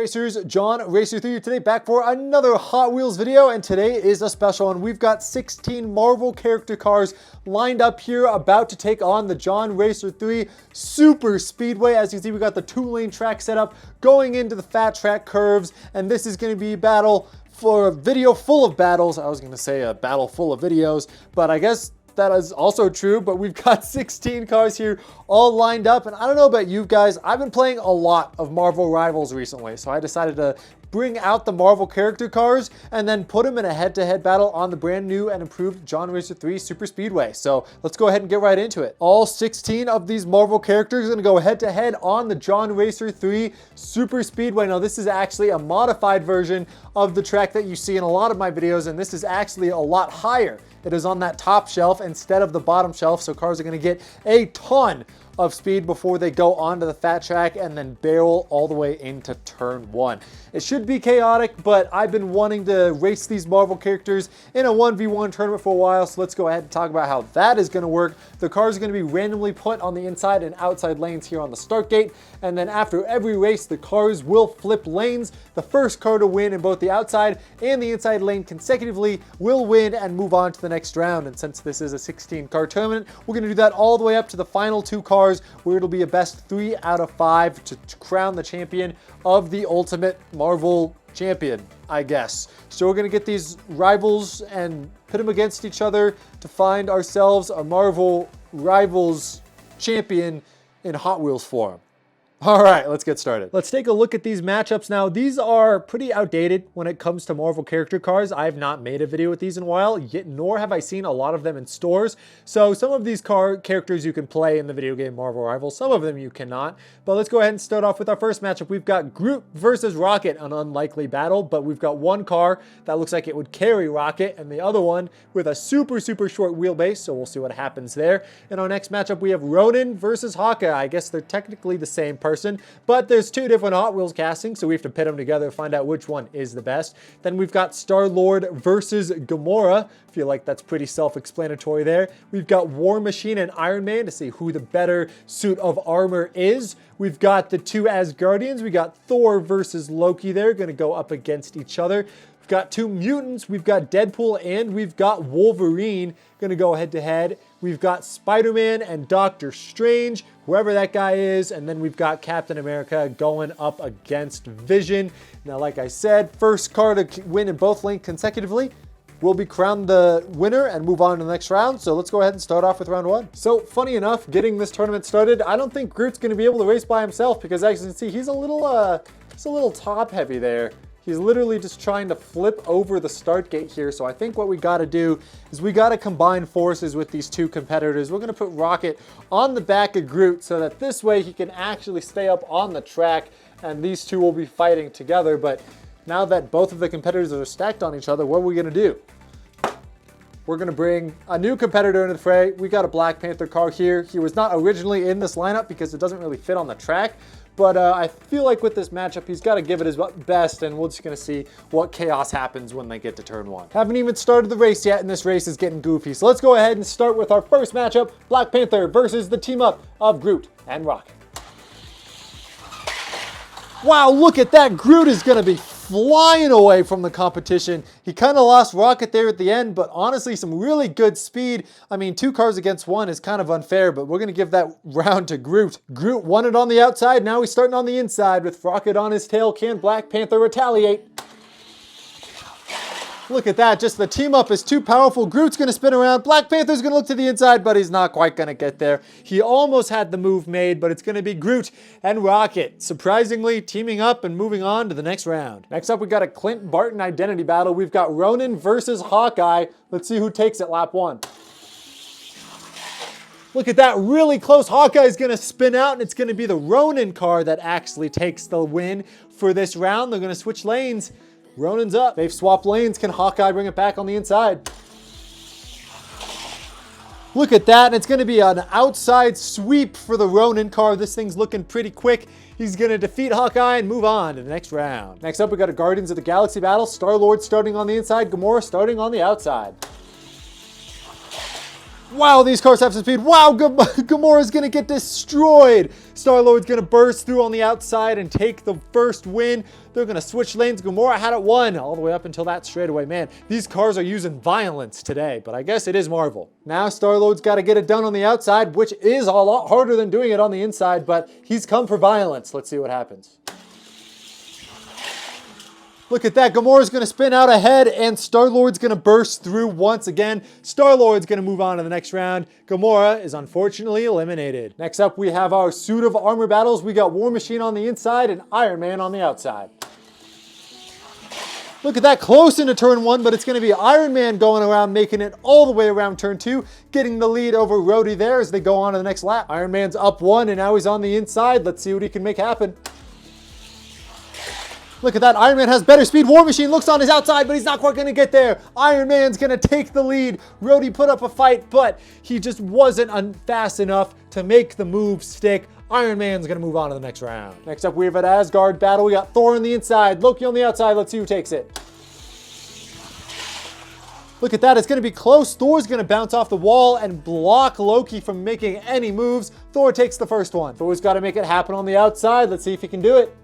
Racers, John Racer 3 today, back for another Hot Wheels video, and today is a special one. We've got 16 Marvel character cars lined up here, about to take on the John Racer 3 Super Speedway. As you can see, we got the 2-lane track set up, going into the fat track curves, and this is going to be a battle for a video full of battles. I was going to say a battle full of videos, but I guess that is also true. But we've got 16 cars here all lined up, and I don't know about you guys, I've been playing a lot of Marvel Rivals recently, so I decided to bring out the Marvel character cars and then put them in a head-to-head battle on the brand new and improved John Racer 3 Super Speedway. So let's go ahead and get right into it. All 16 of these Marvel characters are going to go head-to-head on the John Racer 3 Super Speedway. Now, this is actually a modified version of the track that you see in a lot of my videos, and this is actually a lot higher. It is on that top shelf instead of the bottom shelf, so cars are going to get a ton of speed before they go onto the fat track and then barrel all the way into turn 1. It should be chaotic, but I've been wanting to race these Marvel characters in a 1v1 tournament for a while, so let's go ahead and talk about how that is going to work. The cars are going to be randomly put on the inside and outside lanes here on the start gate, and then after every race, the cars will flip lanes. The first car to win in both the outside and the inside lane consecutively will win and move on to the next round. And since this is a 16 car tournament, we're going to do that all the way up to the final 2 cars, where it'll be a best 3 out of 5 to crown the champion of the ultimate Marvel champion, I guess. So we're going to get these rivals and pit them against each other to find ourselves a Marvel Rivals champion in Hot Wheels form. All right, let's get started. Let's take a look at these matchups now. These are pretty outdated when it comes to Marvel character cars. I have not made a video with these in a while, yet nor have I seen a lot of them in stores. So some of these characters you can play in the video game Marvel Rivals, some of them you cannot. But let's go ahead and start off with our first matchup. We've got Groot versus Rocket, an unlikely battle, but we've got one car that looks like it would carry Rocket, and the other one with a super short wheelbase, so we'll see what happens there. In our next matchup, we have Ronin versus Hawkeye. I guess they're technically the same person, but there's 2 different Hot Wheels castings, so we have to pit them together to find out which one is the best. Then we've got Star-Lord versus Gamora. I feel like that's pretty self-explanatory there. We've got War Machine and Iron Man to see who the better suit of armor is. We've got the 2 Asgardians. We got Thor versus Loki there, going to go up against each other. We've got 2 mutants. We've got Deadpool and we've got Wolverine going to go head-to-head. We've got Spider-Man and Doctor Strange, whoever that guy is, and then we've got Captain America going up against Vision. Now, like I said, first car to win in both lanes consecutively will be crowned the winner and move on to the next round. So let's go ahead and start off with round 1. So funny enough, getting this tournament started, I don't think Groot's going to be able to race by himself, because as you can see, he's a little top heavy there. He's literally just trying to flip over the start gate here. So I think what we got to do is we got to combine forces with these 2 competitors. We're going to put Rocket on the back of Groot so that this way he can actually stay up on the track, and these 2 will be fighting together. But now that both of the competitors are stacked on each other, what are we going to do? We're going to bring a new competitor into the fray. We got a Black Panther car here. He was not originally in this lineup because it doesn't really fit on the track. But I feel like with this matchup, he's got to give it his best, and we're just going to see what chaos happens when they get to turn 1. Haven't even started the race yet, and this race is getting goofy. So let's go ahead and start with our first matchup, Black Panther versus the team-up of Groot and Rocket. Wow, look at that. Groot is going to be flying away from the competition. He kind of lost Rocket there at the end, but honestly, some really good speed. I mean, 2 cars against 1 is kind of unfair, but we're going to give that round to Groot. Groot won it on the outside. Now he's starting on the inside with Rocket on his tail. Can Black Panther retaliate? Look at that, just the team up is too powerful. Groot's going to spin around. Black Panther's going to look to the inside, but he's not quite going to get there. He almost had the move made, but it's going to be Groot and Rocket surprisingly teaming up and moving on to the next round. Next up, we got a Clint Barton identity battle. We've got Ronin versus Hawkeye. Let's see who takes it lap 1. Look at that, really close. Hawkeye's going to spin out, and it's going to be the Ronin car that actually takes the win for this round. They're going to switch lanes. Ronin's up. They've swapped lanes. Can Hawkeye bring it back on the inside? Look at that, and it's going to be an outside sweep for the Ronin car. This thing's looking pretty quick. He's going to defeat Hawkeye and move on to the next round. Next up, we got a Guardians of the Galaxy battle. Star-Lord starting on the inside, Gamora starting on the outside. Wow, these cars have some speed. Wow, Gamora's gonna get destroyed. Star-Lord's gonna burst through on the outside and take the first win. They're gonna switch lanes. Gamora had it won all the way up until that straightaway. Man, these cars are using violence today, but I guess it is Marvel. Now Star-Lord's gotta get it done on the outside, which is a lot harder than doing it on the inside, but he's come for violence. Let's see what happens. Look at that, Gamora's gonna spin out ahead and Star-Lord's gonna burst through once again. Star-Lord's gonna move on to the next round. Gamora is unfortunately eliminated. Next up, we have our suit of armor battles. We got War Machine on the inside and Iron Man on the outside. Look at that, close into turn 1, but it's gonna be Iron Man going around, making it all the way around turn 2, getting the lead over Rhodey there as they go on to the next lap. Iron Man's up 1 and now he's on the inside. Let's see what he can make happen. Look at that, Iron Man has better speed. War Machine looks on his outside, but he's not quite gonna get there. Iron Man's gonna take the lead. Rhodey put up a fight, but he just wasn't fast enough to make the move stick. Iron Man's gonna move on to the next round. Next up, we have an Asgard battle. We got Thor on the inside, Loki on the outside. Let's see who takes it. Look at that, it's gonna be close. Thor's gonna bounce off the wall and block Loki from making any moves. Thor takes the first one. Thor's gotta make it happen on the outside. Let's see if he can do it.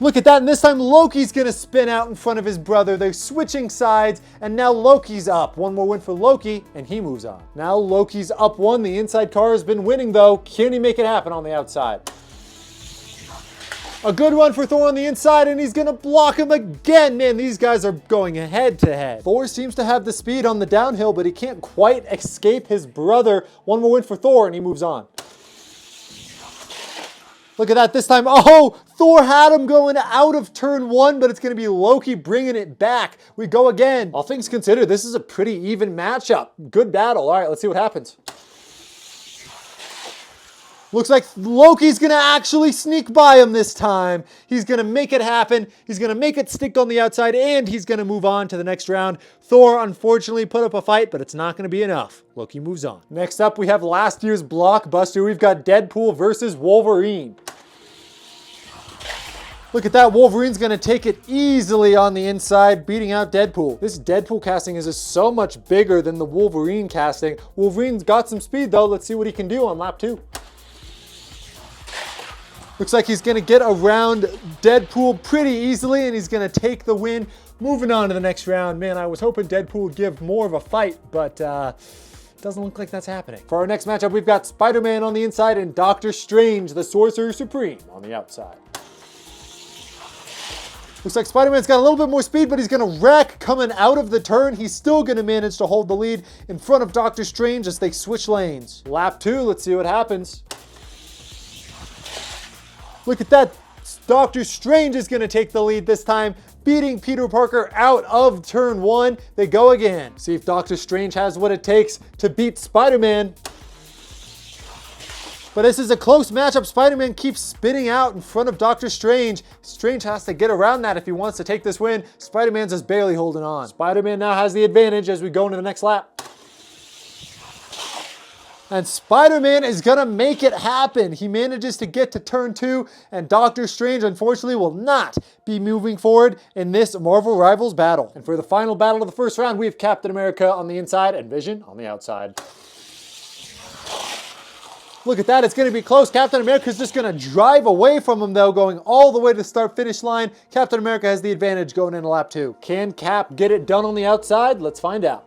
Look at that, and this time Loki's gonna spin out in front of his brother. They're switching sides, and now Loki's up. One more win for Loki, and he moves on. Now Loki's up 1. The inside car has been winning, though. Can he make it happen on the outside? A good run for Thor on the inside, and he's gonna block him again. Man, these guys are going head to head. Thor seems to have the speed on the downhill, but he can't quite escape his brother. One more win for Thor, and he moves on. Look at that this time. Oh, Thor had him going out of turn 1, but it's going to be Loki bringing it back. We go again. All things considered, this is a pretty even matchup. Good battle. All right, let's see what happens. Looks like Loki's going to actually sneak by him this time. He's going to make it happen. He's going to make it stick on the outside, and he's going to move on to the next round. Thor unfortunately put up a fight, but it's not going to be enough. Loki moves on. Next up, we have last year's blockbuster. We've got Deadpool versus Wolverine. Look at that, Wolverine's gonna take it easily on the inside, beating out Deadpool. This Deadpool casting is just so much bigger than the Wolverine casting. Wolverine's got some speed though. Let's see what he can do on lap 2. Looks like he's gonna get around Deadpool pretty easily and he's gonna take the win. Moving on to the next round. Man, I was hoping Deadpool would give more of a fight, but doesn't look like that's happening. For our next matchup, we've got Spider-Man on the inside and Doctor Strange, the Sorcerer Supreme, on the outside. Looks like Spider-Man's got a little bit more speed, but he's gonna wreck coming out of the turn. He's still gonna manage to hold the lead in front of Doctor Strange as they switch lanes. Lap 2, let's see what happens. Look at that. Doctor Strange is gonna take the lead this time, beating Peter Parker out of turn 1. They go again. See if Doctor Strange has what it takes to beat Spider-Man. But this is a close matchup. Spider-Man keeps spinning out in front of Doctor Strange. Strange has to get around that if he wants to take this win. Spider-Man's just barely holding on. Spider-Man now has the advantage as we go into the next lap. And Spider-Man is gonna make it happen. He manages to get to turn 2, and Doctor Strange unfortunately will not be moving forward in this Marvel Rivals battle. And for the final battle of the first round, we have Captain America on the inside and Vision on the outside. Look at that, it's gonna be close. Captain America's just gonna drive away from him though, going all the way to the start-finish line. Captain America has the advantage going into lap 2. Can Cap get it done on the outside? Let's find out.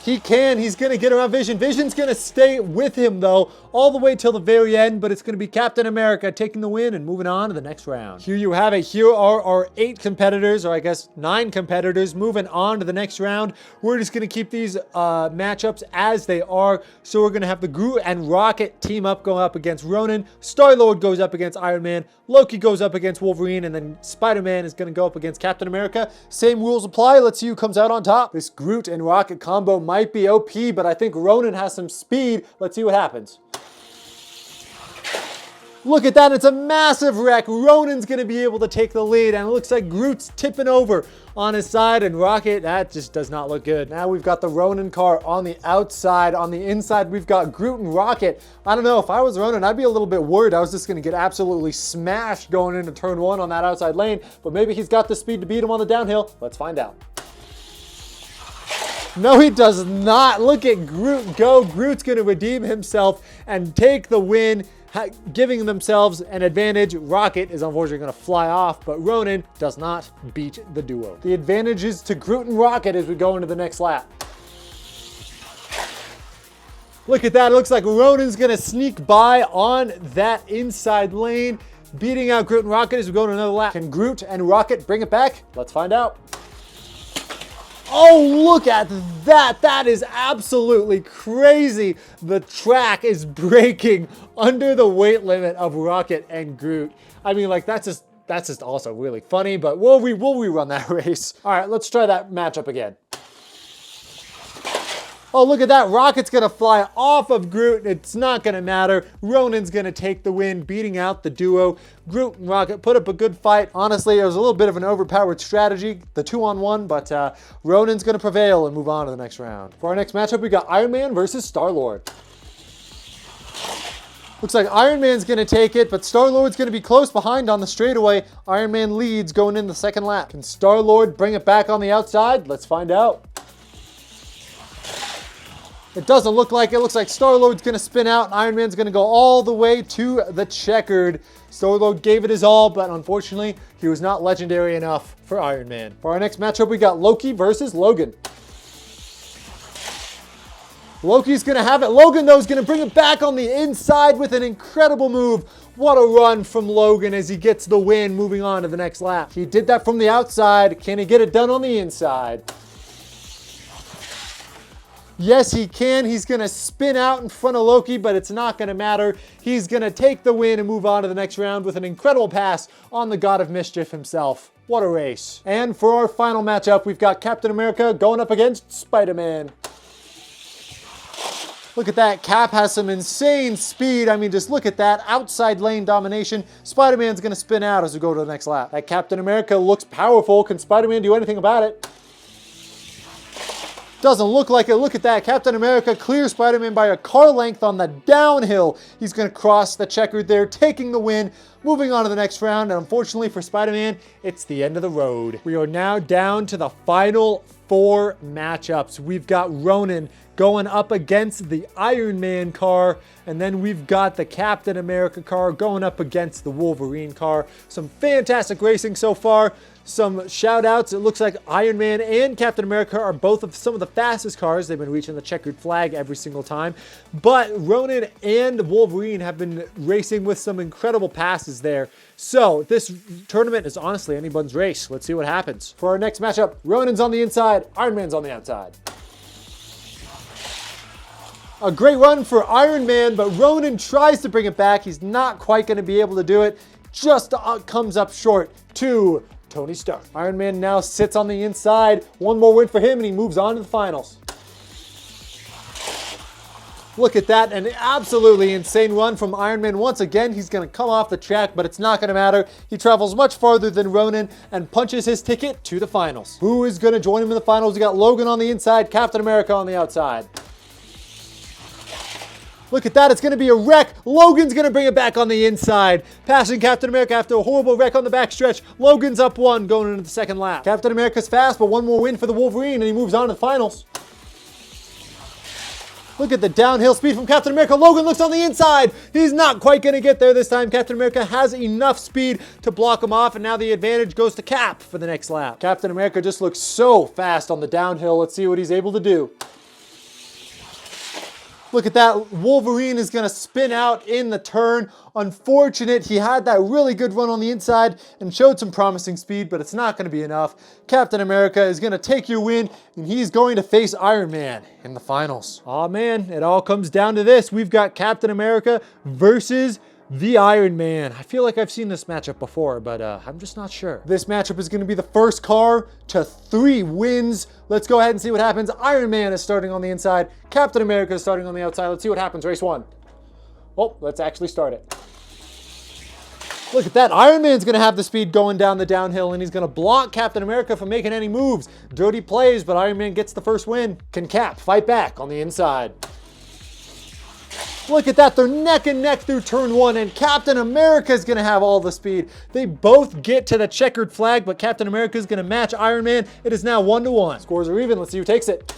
He can, he's gonna get around Vision. Vision's gonna stay with him though, all the way till the very end, but it's gonna be Captain America taking the win and moving on to the next round. Here you have it. Here are our 8 competitors, or I guess 9 competitors, moving on to the next round. We're just gonna keep these matchups as they are. So we're gonna have the Groot and Rocket team up, going up against Ronan. Star-Lord goes up against Iron Man. Loki goes up against Wolverine, and then Spider-Man is gonna go up against Captain America. Same rules apply. Let's see who comes out on top. This Groot and Rocket combo might be OP, but I think Ronan has some speed. Let's see what happens. Look at that, it's a massive wreck. Ronan's gonna be able to take the lead, and it looks like Groot's tipping over on his side, and Rocket, that just does not look good. Now we've got the Ronan car on the outside. On the inside, we've got Groot and Rocket. I don't know, if I was Ronan, I'd be a little bit worried. I was just gonna get absolutely smashed going into turn 1 on that outside lane, but maybe he's got the speed to beat him on the downhill. Let's find out. No, he does not. Look at Groot go. Groot's going to redeem himself and take the win, giving themselves an advantage. Rocket is unfortunately going to fly off, but Ronan does not beat the duo. The advantage is to Groot and Rocket as we go into the next lap. Look at that. It looks like Ronan's going to sneak by on that inside lane, beating out Groot and Rocket as we go to another lap. Can Groot and Rocket bring it back? Let's find out. Oh, look at that. That is absolutely crazy. The track is breaking under the weight limit of Rocket and Groot. I mean, like, that's just also really funny, but we'll rerun that race. All right, let's try that matchup again. Oh, look at that. Rocket's going to fly off of Groot. It's not going to matter. Ronan's going to take the win, beating out the duo. Groot and Rocket put up a good fight. Honestly, it was a little bit of an overpowered strategy, the 2-on-1, but Ronan's going to prevail and move on to the next round. For our next matchup, we got Iron Man versus Star-Lord. Looks like Iron Man's going to take it, but Star-Lord's going to be close behind on the straightaway. Iron Man leads going in the second lap. Can Star-Lord bring it back on the outside? Let's find out. It doesn't look like it. Looks like Star-Lord's going to spin out, and Iron Man's going to go all the way to the checkered. Star-Lord gave it his all, but unfortunately, he was not legendary enough for Iron Man. For our next matchup, we got Loki versus Logan. Loki's going to have it. Logan, though, is going to bring it back on the inside with an incredible move. What a run from Logan as he gets the win, moving on to the next lap. He did that from the outside. Can he get it done on the inside? Yes, he can. He's going to spin out in front of Loki, but it's not going to matter. He's going to take the win and move on to the next round with an incredible pass on the God of Mischief himself. What a race. And for our final matchup, we've got Captain America going up against Spider-Man. Look at that. Cap has some insane speed. I mean, just look at that. Outside lane domination. Spider-Man's going to spin out as we go to the next lap. That Captain America looks powerful. Can Spider-Man do anything about it? Doesn't look like it. Look at that. Captain America clears Spider-Man by a car length on the downhill. He's going to cross the checkered there, taking the win, moving on to the next round. And unfortunately for Spider-Man, it's the end of the road. We are now down to the final 4 matchups. We've got Ronan going up against the Iron Man car, and then we've got the Captain America car going up against the Wolverine car. Some fantastic racing so far. Some shout outs. It looks like Iron Man and Captain America are both of some of the fastest cars. They've been reaching the checkered flag every single time. But Ronan and Wolverine have been racing with some incredible passes there. So this tournament is honestly anyone's race. Let's see what happens. For our next matchup, Ronan's on the inside, Iron Man's on the outside. A great run for Iron Man, but Ronan tries to bring it back. He's not quite going to be able to do it. Just comes up short to Tony Stark. Iron Man now sits on the inside. One more win for him and he moves on to the finals. Look at that, an absolutely insane run from Iron Man. Once again, he's going to come off the track, but it's not going to matter. He travels much farther than Ronan and punches his ticket to the finals. Who is going to join him in the finals? We got Logan on the inside, Captain America on the outside. Look at that, it's going to be a wreck. Logan's going to bring it back on the inside. Passing Captain America after a horrible wreck on the backstretch. Logan's up 1 going into the second lap. Captain America's fast, but one more win for the Wolverine and he moves on to the finals. Look at the downhill speed from Captain America. Logan looks on the inside. He's not quite going to get there this time. Captain America has enough speed to block him off, and now the advantage goes to Cap for the next lap. Captain America just looks so fast on the downhill. Let's see what he's able to do. Look at that. Wolverine is going to spin out in the turn. Unfortunate, he had that really good run on the inside and showed some promising speed, but it's not going to be enough. Captain America is going to take your win, and he's going to face Iron Man in the finals. Aw man, it all comes down to this. We've got Captain America versus the Iron Man. I feel like I've seen this matchup before, but I'm just not sure. This matchup is going to be the first car to 3 wins. Let's go ahead and see what happens. Iron Man is starting on the inside. Captain America is starting on the outside. Let's see what happens. Race 1. Oh, let's actually start it. Look at that. Iron Man's going to have the speed going down the downhill, and he's going to block Captain America from making any moves. Dirty plays, but Iron Man gets the first win. Can Cap fight back on the inside? Look at that, they're neck and neck through turn 1, and Captain America is going to have all the speed. They both get to the checkered flag, but Captain America is going to match Iron Man. It is now 1-1. Scores are even. Let's see who takes it.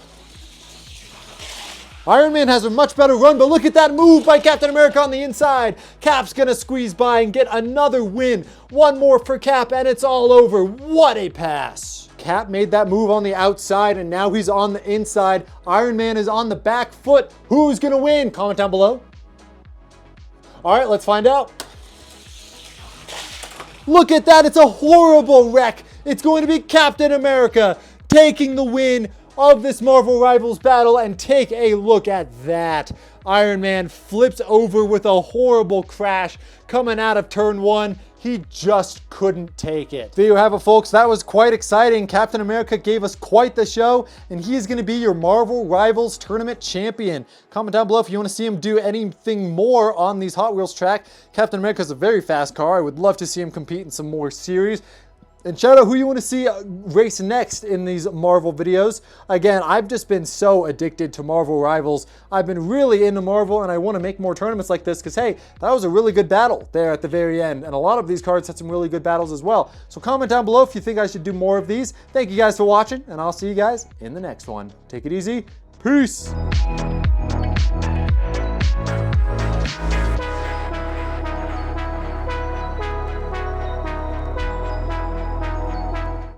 Iron Man has a much better run, but look at that move by Captain America on the inside. Cap's gonna squeeze by and get another win. One more for Cap and it's all over. What a pass. Cap made that move on the outside and now he's on the inside. Iron Man is on the back foot. Who's gonna win? Comment down below. All right, let's find out. Look at that, it's a horrible wreck. It's going to be Captain America taking the win of this Marvel Rivals battle, and take a look at that. Iron Man flips over with a horrible crash coming out of turn 1. He just couldn't take it. There you have it, folks. That was quite exciting. Captain America gave us quite the show, and he is going to be your Marvel Rivals Tournament champion. Comment down below if you want to see him do anything more on these Hot Wheels track. Captain America is a very fast car. I would love to see him compete in some more series. And shout out who you want to see race next in these Marvel videos. Again, I've just been so addicted to Marvel Rivals. I've been really into Marvel and I want to make more tournaments like this because, hey, that was a really good battle there at the very end. And a lot of these cards had some really good battles as well. So comment down below if you think I should do more of these. Thank you guys for watching and I'll see you guys in the next one. Take it easy. Peace.